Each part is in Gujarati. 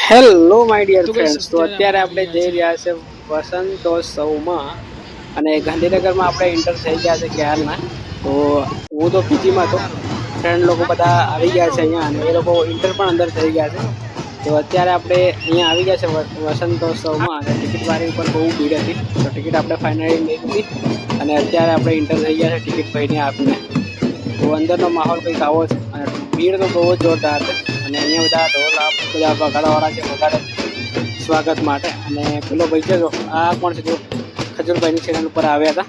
હેલો માય ડિયર ફ્રેન્ડ્સ, તો અત્યારે આપણે જઈ રહ્યા છે વસંતોત્સવમાં અને ગાંધીનગરમાં આપણે એન્ટર થઈ ગયા છે ક્યારના. તો હું તો પીજીમાં હતો, ફ્રેન્ડ લોકો બધા આવી ગયા છે અહીંયા અને એ લોકો એન્ટર પણ અંદર થઈ ગયા છે. તો અત્યારે આપણે અહીંયા આવી ગયા છે વસંતોત્સવમાં અને ટિકિટ બારી ઉપર બહુ ભીડ હતી, તો ટિકિટ આપણે ફાઇનલી લઈ લીધી અને અત્યારે આપણે એન્ટર થઈ ગયા છે ટિકિટ ભાઈને આપીને. તો અંદરનો માહોલ કંઈક આવો છે અને ભીડ તો બહુ જ જોરદાર છે અને અહીંયા બધા ઢોલ બધા વગાડવાવાળા છે, વગાડે સ્વાગત માટે. અને પેલો ભાઈ છે જો, આ કોણ છે જો, ખજૂરભાઈની ચેનલ ઉપર આવ્યા હતા.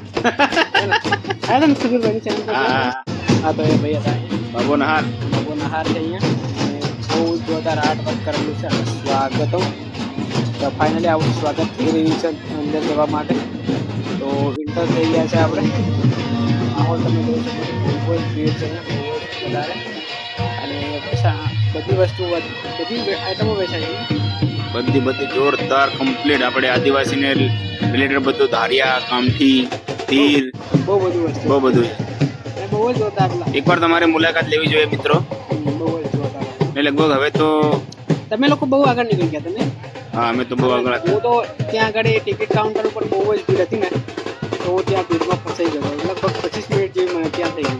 આવ્યા હતા ને ખજૂરભાઈની ચેનલ પર? હા, તો એ ભાઈ હતા બાબુ નહાર છે અહીંયા અને બહુ જોરદાર આર્ટ વર્ક કરેલું છે અને સ્વાગતો. તો ફાઇનલી આપણું સ્વાગત થઈ રહ્યું છે અંદર જવા માટે. તો એન્ટર થઈ ગયા છે આપણે. માહોલ તમે જોઈ શકો છો, બહુ જ ભીડ છે અહીંયા, બહુ જ વધારે. અને બધી વસ્તુ, બધી આઈટમો વેચાય છે, બધી જોરદાર કમ્પ્લીટ. આપણે આદિવાસીને રિલેટેડ બધું, ધારિયા, કામઠી, તીર, બહુ બધું વસ્તુ, બહુ બધું અને બહુ જ જોરદાર. એકવાર તમારે મુલાકાત લેવી જોઈએ મિત્રો. બહુ જ જોરદાર. ને લગભગ હવે તો તમે લોકો બહુ આગળ નીકળી ગયા તમે. હા, અમે તો બહુ આગળ હતા. હું તો ત્યાં આગળ ટિકિટ કાઉન્ટર ઉપર બહુ જ ભીડ હતી ને, તો હું ત્યાં ભીડમાં ફસાઈ ગયો. લગભગ 25 મિનિટ જેવી મને ત્યાં થઈ ગઈ.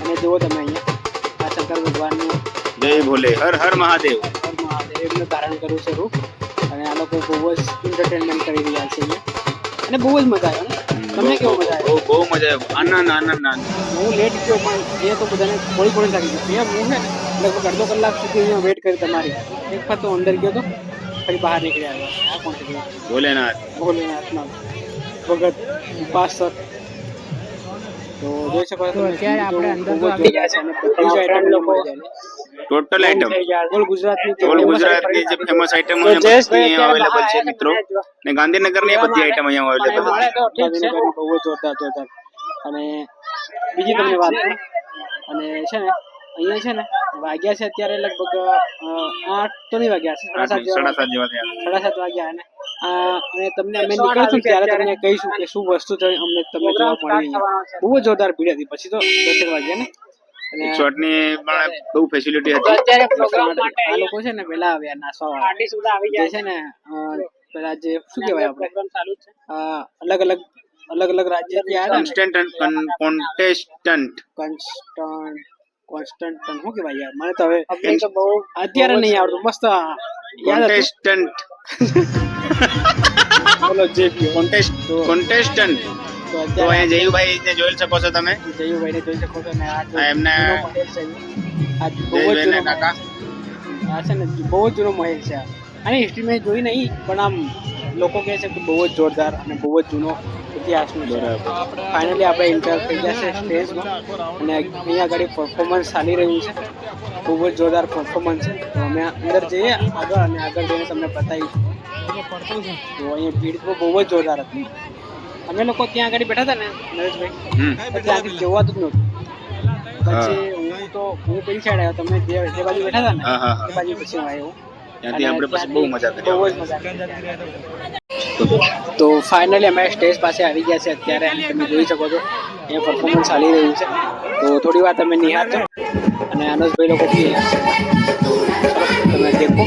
અને જુઓ તમે અહીંયા આ શંકર ભગવાનનું જય ભોલે, હર હર મહાદેવ. મહાદેવનું ધારણ કર્યું છે રૂપ. અને આ લોકો બહુ જ એન્ટરટેનમેન્ટ કરી રહ્યા છે અહીંયા અને બહુ જ મજા આવે ને. તમને કેવો મજા આવે? બહુ મજા આવે. આનંદ. હું લેટ ગયો પણ એ તો બધાને થોડી લાગી ગઈ. હું છે ને લગભગ અડધો કલાક સુધી અહીંયા વેટ કરી તમારી. એક વખત તો અંદર ગયો તો, ફરી બહાર નીકળી આવ્યો. આ કોણ છે? ભોલેનાથના ભગત ઉપાસક. તો જોઈ શકો છો અત્યારે આપણે અંદર તો આવી ગયા છે અને બધી જ આઈટમ લોકો ટોટલ આઈટમ ઓલ ગુજરાતની જે ફેમસ આઈટમ અહીંયા અવેલેબલ છે મિત્રો. ને ગાંધીનગરની બધી આઈટમ અહીંયા અવેલેબલ છે. ગાંધીનગરની બહુ જોરદાર. અને બીજી તમને વાત કરું, અને છે ને અહીંયા છે ને વાગ્યા છે અત્યારે લગભગ 8 તો નહીં વાગ્યા છે, 7:30 વાગ્યા. અને તમને અમે નીકળશું ત્યારે તમને કહીશું કે શું વસ્તુ અમને તમને જોવા મળી. બહુ જોરદાર ભીડ હતી. પછી તો 10 વાગ્યા ને, અને શોર્ટની પણ બહુ ફેસિલિટી હતી. અત્યારે પ્રોગ્રામ માટે આ લોકો છે ને વેલા આવ્યા નાસવા વાળા છે ને. પેલા જે શું કહેવાય આપણે અલગ અલગ રાજ્યથી આવ્યા ને, કોન્સ્ટન્ટ શું કહેવાય યાર, મને તો હવે અત્યારે નહીં આવડતું. મસ્ત કોન્ટેસ્ટન્ટ બોલો જે કોન્ટેસ્ટન્ટ. તો અહીંયા જયુભાઈને જોઈ શકો છો તમે. જયુભાઈને જોઈ શકો છો. અને એમને આ બહુ જ જૂનો કાકા આ છે ને, બહુ જ જૂનો મહેલ છે. આની હિસ્ટ્રી મેં જોઈ નહીં, પણ આમ લોકો કહે છે કે બહુ જ જોરદાર અને બહુ જ જૂનો ઇતિહાસનું છે. ફાઇનલી આપણે એન્ટર થઈ ગયા છે સ્ટેજમાં અને અહીંયા આગળ પરફોર્મન્સ ચાલી રહ્યું છે. બહુ જ જોરદાર પરફોર્મન્સ છે. તો અમે અંદર જઈએ આગળ અને આગળ જઈને તમને બતાવીશું. તો અહીંયા ભીડ તો બહુ જ જોરદાર હતી. અમે લોકો ત્યાં આગળ બેઠા હતા ને નરેશભાઈ, ત્યાંથી જવાતું જ નહોતું. પછી હું પેલી સાઈડ આવ્યો, તમે જે બાજુ બેઠા હતા ને એ બાજુ પછી આવ્યો. ત્યાંથી આપણે પછી બહુ મજા કરી. તો ફાઇનલી અમે સ્ટેજ પાસે આવી ગયા છે અત્યારે. તમે જોઈ શકો છો અહીંયા પરફોર્મન્સ ચાલી રહ્યું છે. તો થોડી વાર તમે નિહાળજો અને આનંદભાઈ લોકો બી તો તમે દેખો.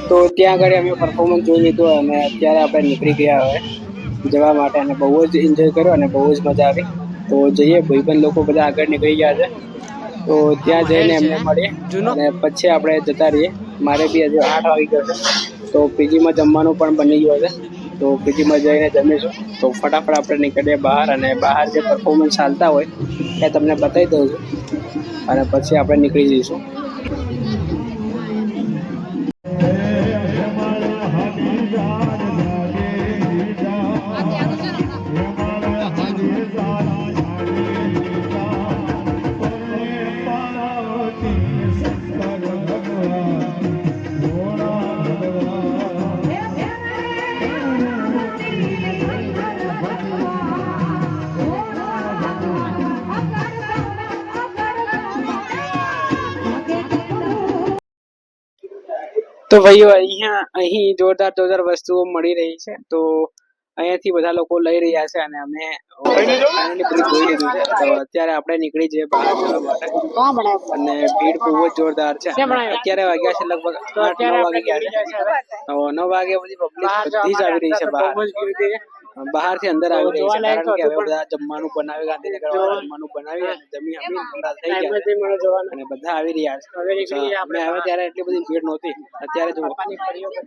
તો ત્યાં આગળ અમે પરફોર્મન્સ જોઈ લીધું અને અત્યારે આપણે નીકળી ગયા હવે જવા માટે અને બહુ જ એન્જોય કર્યો અને બહુ જ મજા આવી. તો જઈએ, ભાઈબંધ લોકો બધા આગળ નીકળી ગયા છે, તો ત્યાં જઈને એમને મળીએ અને પછી આપણે જતા રહીએ. મારે બી હજુ 8 વાગી ગયો છે, તો પીજીમાં જમવાનું પણ બની ગયું છે, તો પીજીમાં જઈને જમીશું. તો ફટાફટ આપણે નીકળીએ બહાર અને બહાર જે પરફોર્મન્સ ચાલતા હોય એ તમને બતાવી દઉં છું અને પછી આપણે નીકળી જઈશું. તો ભાઈઓ અહીં જોરદાર વસ્તુઓ મળી રહી છે, તો અહીંયાથી બધા લોકો લઈ રહ્યા છે અને અમે ફાઇનલી બધું જોઈ લીધું છે. તો અત્યારે આપણે નીકળી જઈએ બહાર જવા માટે અને ભીડ બહુ જ જોરદાર છે. અત્યારે વાગ્યા છે લગભગ 8-9 વાગી ગયા છે. તો 9 વાગે બધી પબ્લિક બધી જ આવી રહી છે બહારથી અંદર આવી રહી છે, કારણ કે હવે બધા જમવાનું બનાવી, ગાંધીનગર વાળા જમવાનું બનાવી અને જમી ઠંડા થઈ ગયા અને બધા આવી રહ્યા છે. અમે આવે ત્યારે એટલી બધી ભીડ નહોતી, અત્યારે જો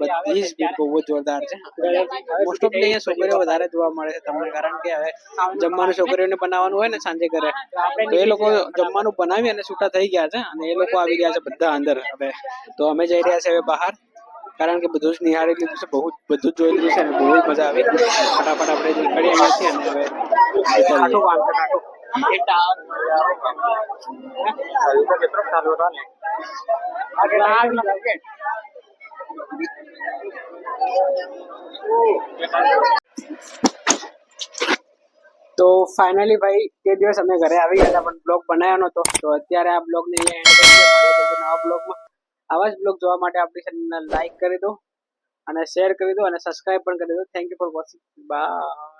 બધી જ ભીડ બહુ જ જોરદાર છે. મોસ્ટ ઓફ અહીંયા છોકરીઓ વધારે જોવા મળે છે તમને, કારણ કે હવે જમવાનું છોકરીઓને બનાવવાનું હોય ને સાંજે ઘરે, તો એ લોકો જમવાનું બનાવી અને છૂટા થઈ ગયા છે અને એ લોકો આવી ગયા છે બધા અંદર. હવે તો અમે જઈ રહ્યા છે હવે બહાર, કારણ કે બધું જ નિહાળી લીધું છે, બધું જ જોઈ લીધું છે અને બહુ જ મજા આવી. ફટાફટ આપણે નીકળીએ અહીંયાથી અને હવે તો ફાઇનલી ભાઈ તે દિવસ અમે ઘરે આવી ગયા હતા પણ બ્લોગ બનાવ્યો નહોતો, તો અત્યારે આ બ્લોગને અહીંયા એન્ડ કરીએ. મળીએ નવા બ્લોગમાં. આવા જ બ્લોગ જોવા માટે આપણી ચેનલને લાઈક કરી દો અને શેર કરી દો અને સબસ્ક્રાઇબ પણ કરી દો. Thank you for watching. By.